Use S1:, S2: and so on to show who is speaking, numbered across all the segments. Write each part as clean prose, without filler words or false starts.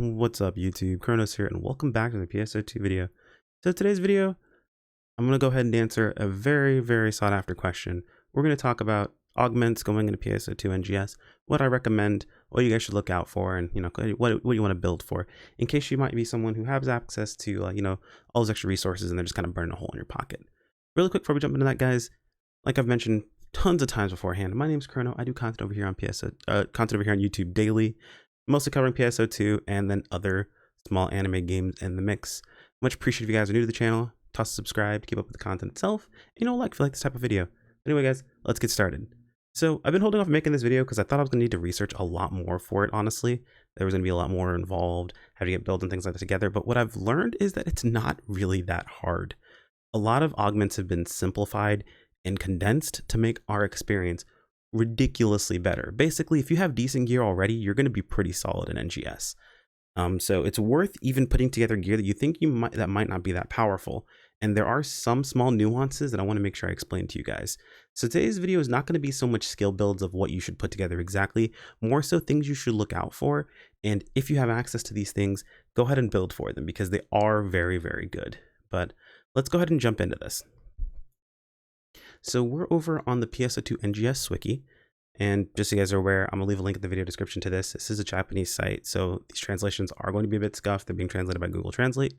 S1: What's up YouTube, Kronos here, and welcome back to the PSO2 video. So today's video, I'm going to go ahead and answer a very sought after question. We're going to talk about augments going into PSO2 NGS, what I recommend, what you guys should look out for, and what you want to build for, in case you might be someone who has access to all those extra resources and they're just kind of burning a hole in your pocket. Really quick before we jump into that, guys, like I've mentioned tons of times beforehand, my name's Chrono. I do content over here on YouTube daily, mostly covering PSO2 and then other small anime games in the mix. Much appreciated if you guys are new to the channel. Toss a subscribe to keep up with the content itself. And if you like this type of video. Anyway, guys, let's get started. So I've been holding off making this video because I thought I was going to need to research a lot more for it, honestly. There was going to be a lot more involved, how to get builds and things like that together. But what I've learned is that it's not really that hard. A lot of augments have been simplified and condensed to make our experience ridiculously better. Basically, if you have decent gear already, you're going to be pretty solid in NGS. So it's worth even putting together gear that you think that might not be that powerful. And there are some small nuances that I want to make sure I explain to you guys. So today's video is not going to be so much skill builds of what you should put together exactly, more so things you should look out for. And if you have access to these things, go ahead and build for them because they are very good. But let's go ahead and jump into this. So we're over on the PSO2 NGS Wiki, and just so you guys are aware, I'm gonna leave a link in the video description to this. This is a Japanese site, so these translations are going to be a bit scuffed. They're being translated by Google Translate.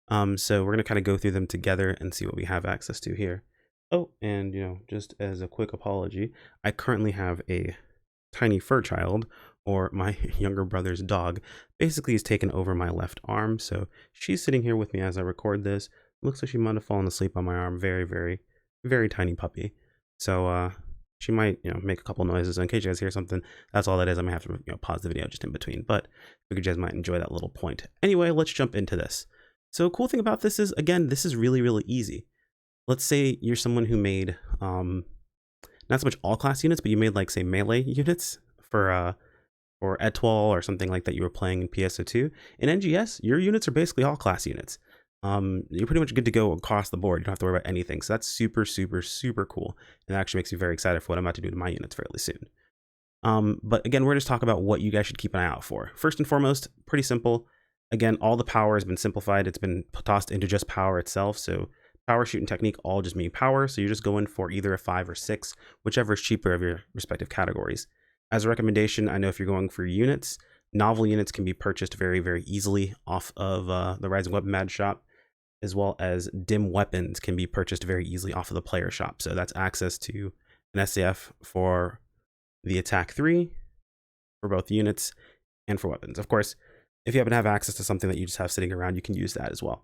S1: So we're gonna kind of go through them together and see what we have access to here. Oh, and just as a quick apology, I currently have a tiny fur child, or my younger brother's dog, basically has taken over my left arm. So she's sitting here with me as I record this. Looks like she might have fallen asleep on my arm. Very tiny puppy. So she might make a couple noises. So in case you guys hear something, that's all that is. I might have to pause the video just in between, but I figured you guys might enjoy that little point. Anyway, let's jump into this. So cool thing about this is, again, this is really easy. Let's say you're someone who made not so much all class units, but you made like say melee units for Etoile or something like that you were playing in PSO2. In NGS, your units are basically all class units. You're pretty much good to go across the board. You don't have to worry about anything. So that's super cool. And it actually makes me very excited for what I'm about to do to my units fairly soon. But again, we're going to talk about what you guys should keep an eye out for. First and foremost, pretty simple. Again, all the power has been simplified. It's been tossed into just power itself. So power, shoot, and technique all just mean power. So you're just going for either a 5 or 6, whichever is cheaper of your respective categories. As a recommendation, I know if you're going for units, novel units can be purchased very easily off of the Rising Weapon Mad shop, as well as dim weapons can be purchased very easily off of the player shop. So that's access to an SAF for the attack 3 for both units and for weapons. Of course, if you happen to have access to something that you just have sitting around, you can use that as well.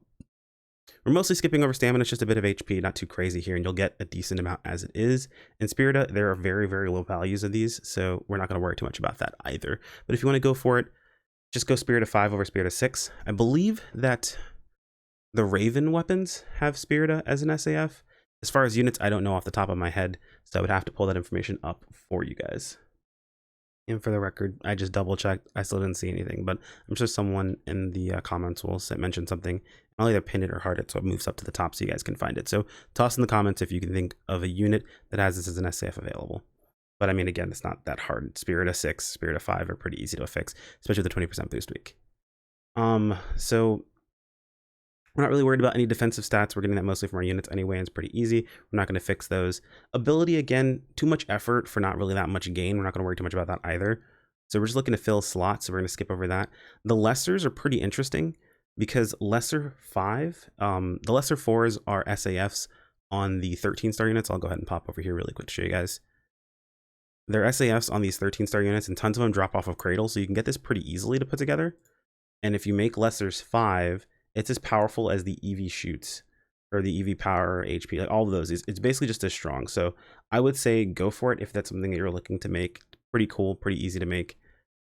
S1: We're mostly skipping over stamina. It's just a bit of HP, not too crazy here, and you'll get a decent amount as it is. In Spirita, there are very low values of these, so we're not going to worry too much about that either. But if you want to go for it, just go Spirita 5 over Spirita 6. I believe that the Raven weapons have Spirita as an SAF. As far as units, I don't know off the top of my head, so I would have to pull that information up for you guys. And for the record, I just double checked. I still didn't see anything, but I'm sure someone in the comments will mention something. I'll either pin it or heart it so it moves up to the top so you guys can find it. So toss in the comments if you can think of a unit that has this as an SAF available. But I mean, again, it's not that hard. Spirita 6, Spirita 5 are pretty easy to fix, especially with the 20% boost week. So we're not really worried about any defensive stats. We're getting that mostly from our units anyway, and it's pretty easy. We're not going to fix those. Ability, again, too much effort for not really that much gain. We're not going to worry too much about that either. So we're just looking to fill slots, so we're going to skip over that. The lessers are pretty interesting because lesser 5, the lesser 4s are SAFs on the 13-star units. I'll go ahead and pop over here really quick to show you guys. They're SAFs on these 13-star units, and tons of them drop off of Cradle, so you can get this pretty easily to put together. And if you make lessers 5, it's as powerful as the EV shoots, or the EV power, HP, like all of those. It's basically just as strong. So I would say go for it if that's something that you're looking to make. Pretty cool, pretty easy to make,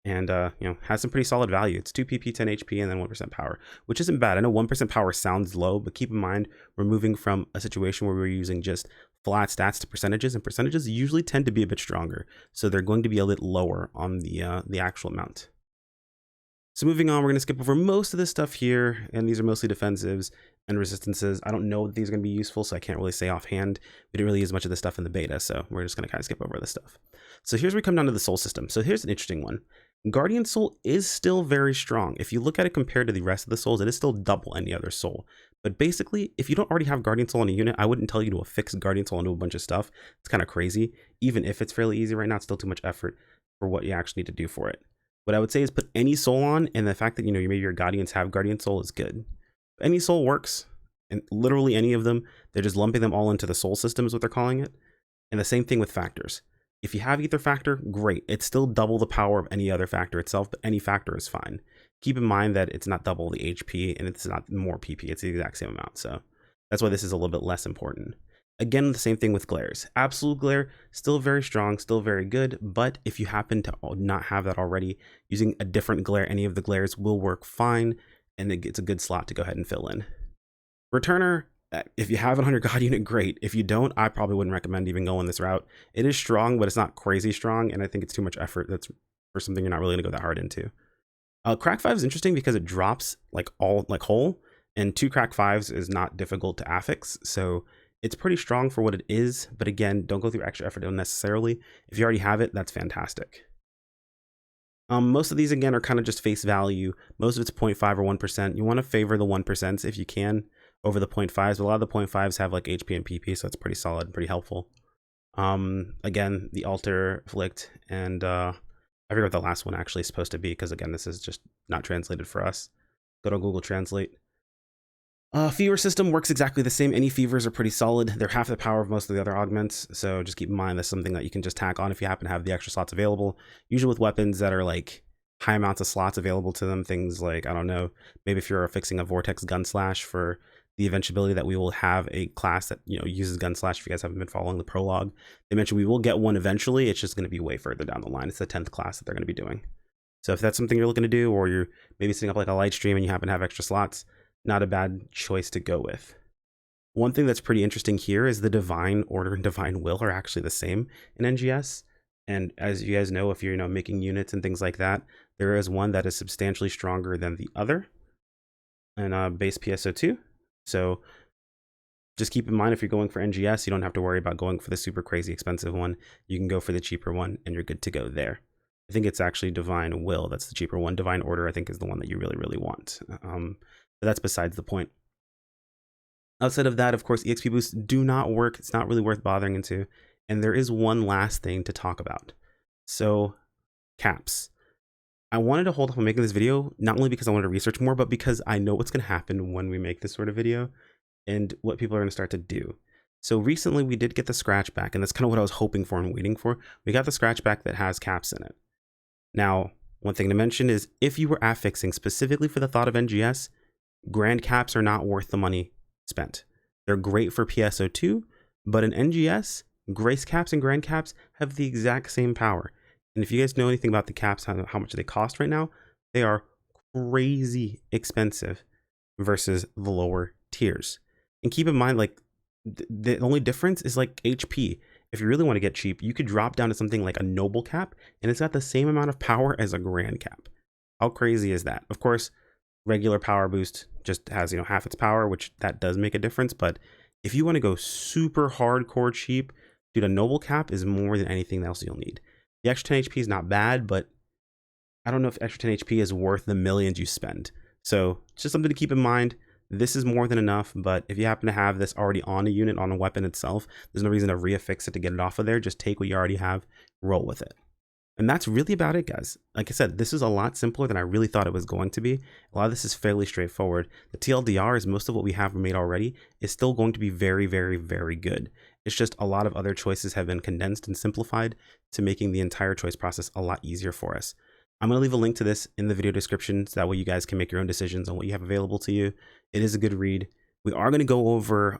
S1: and has some pretty solid value. It's 2 PP, 10 HP, and then 1% power, which isn't bad. I know 1% power sounds low, but keep in mind we're moving from a situation where we're using just flat stats to percentages, and percentages usually tend to be a bit stronger, so they're going to be a bit lower on the actual amount. So moving on, we're going to skip over most of this stuff here, and these are mostly defensives and resistances. I don't know that these are going to be useful, so I can't really say offhand. We didn't really use much of this stuff in the beta, so we're just going to kind of skip over this stuff. So here's where we come down to the soul system. So here's an interesting one. Guardian Soul is still very strong. If you look at it compared to the rest of the souls, it is still double any other soul. But basically, if you don't already have Guardian Soul in a unit, I wouldn't tell you to affix Guardian Soul into a bunch of stuff. It's kind of crazy. Even if it's fairly easy right now, it's still too much effort for what you actually need to do for it. What I would say is put any soul on, and the fact that, you know, maybe your Guardians have Guardian Soul is good. Any soul works, and literally any of them, they're just lumping them all into the soul system is what they're calling it. And the same thing with factors. If you have ether factor, great. It's still double the power of any other factor itself, but any factor is fine. Keep in mind that it's not double the HP and it's not more PP. It's the exact same amount. So that's why this is a little bit less important. Again, the same thing with glares. Absolute glare, still very strong, still very good. But if you happen to not have that already, using a different glare, any of the glares will work fine. And it's a good slot to go ahead and fill in. Returner, if you have it on your god unit, great. If you don't, I probably wouldn't recommend even going this route. It is strong, but it's not crazy strong, and I think it's too much effort. That's for something you're not really gonna go that hard into. Crack 5 is interesting because it drops like whole, and 2 crack 5s is not difficult to affix, so it's pretty strong for what it is. But again, don't go through extra effort unnecessarily. If you already have it, that's fantastic. Most of these again are kind of just face value. Most of it's 0.5 or 1%. You want to favor the 1% if you can over the 0.5s, but a lot of the 0.5s have like HP and PP, so it's pretty solid, pretty helpful. Again, the alter flicked, and I forget what the last one actually is supposed to be, because again, this is just not translated for us. Go to Google Translate. Fever system works exactly the same. Any fevers are pretty solid. They're half the power of most of the other augments, so just keep in mind that's something that you can just tack on if you happen to have the extra slots available. Usually with weapons that are like high amounts of slots available to them, things like, I don't know, maybe if you're fixing a Vortex Gunslash for the eventuality that we will have a class that, you know, uses Gunslash. If you guys haven't been following the prologue, they mentioned we will get one eventually. It's just going to be way further down the line. It's the 10th class that they're going to be doing. So if that's something you're looking to do, or you're maybe setting up like a light stream and you happen to have extra slots, not a bad choice to go with. One thing that's pretty interesting here is the Divine Order and Divine Will are actually the same in NGS. And as you guys know, if you're, you know, making units and things like that, there is one that is substantially stronger than the other, and base PSO2. So just keep in mind, if you're going for NGS, you don't have to worry about going for the super crazy expensive one. You can go for the cheaper one and you're good to go there. I think it's actually Divine Will that's the cheaper one. Divine Order, I think, is the one that you really, really want. But that's besides the point. Outside of that, of course, EXP boosts do not work. It's not really worth bothering into. And there is one last thing to talk about. So, caps. I wanted to hold off on making this video, not only because I wanted to research more, but because I know what's going to happen when we make this sort of video and what people are going to start to do. So recently we did get the scratch back, and that's kind of what I was hoping for and waiting for. We got the scratch back that has caps in it. Now, one thing to mention is if you were affixing specifically for the thought of NGS, grand caps are not worth the money spent. They're great for PSO2, but in NGS, grace caps and grand caps have the exact same power. And if you guys know anything about the caps, how much they cost right now, they are crazy expensive versus the lower tiers. And keep in mind, like, the only difference is like HP. If you really want to get cheap, you could drop down to something like a noble cap, and it's got the same amount of power as a grand cap. How crazy is that? Of course, regular power boost just has, you know, half its power, which that does make a difference. But if you want to go super hardcore cheap, dude, a noble cap is more than anything else you'll need. The extra 10 HP is not bad, but I don't know if extra 10 HP is worth the millions you spend. So it's just something to keep in mind. This is more than enough, but if you happen to have this already on a unit, on a weapon itself, there's no reason to reaffix it to get it off of there. Just take what you already have, roll with it. And that's really about it, guys. Like I said, this is a lot simpler than I really thought it was going to be. A lot of this is fairly straightforward. The TLDR is most of what we have made already is still going to be very, very, very good. It's just a lot of other choices have been condensed and simplified to making the entire choice process a lot easier for us. I'm going to leave a link to this in the video description so that way you guys can make your own decisions on what you have available to you. It is a good read. We are going to go over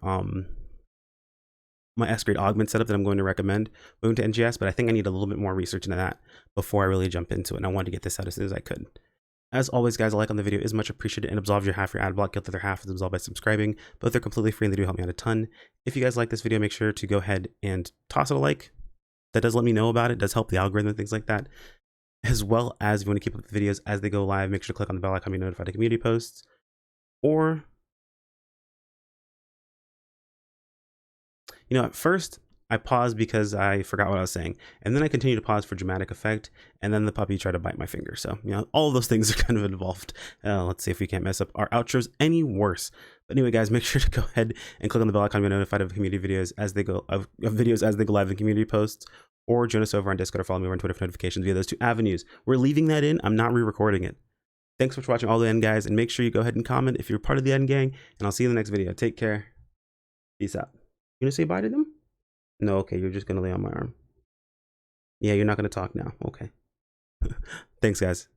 S1: my S-grade augment setup that I'm going to recommend moving to NGS, but I think I need a little bit more research into that before I really jump into it, and I wanted to get this out as soon as I could. As always, guys, a like on the video is much appreciated and absolves your half your ad block. Get the other half is absolved by subscribing. Both are completely free and they do help me out a ton. If you guys like this video, make sure to go ahead and toss it a like. That does let me know about it. It does help the algorithm and things like that. As well as if you want to keep up the videos as they go live, make sure to click on the bell icon to be notified of community posts. Or, you know, at first, I paused because I forgot what I was saying, and then I continued to pause for dramatic effect, and then the puppy tried to bite my finger. So, you know, all of those things are kind of involved. Let's see if we can't mess up our outros any worse. But anyway, guys, make sure to go ahead and click on the bell icon to be notified of community videos as they go of videos as they go live in community posts, or join us over on Discord or follow me over on Twitter for notifications via those two avenues. We're leaving that in. I'm not re-recording it. Thanks for watching all the end, guys, and make sure you go ahead and comment if you're part of the end gang, and I'll see you in the next video. Take care. Peace out. You gonna say bye to them? No, okay, you're just gonna lay on my arm. Yeah, you're not gonna talk now. Okay. Thanks, guys.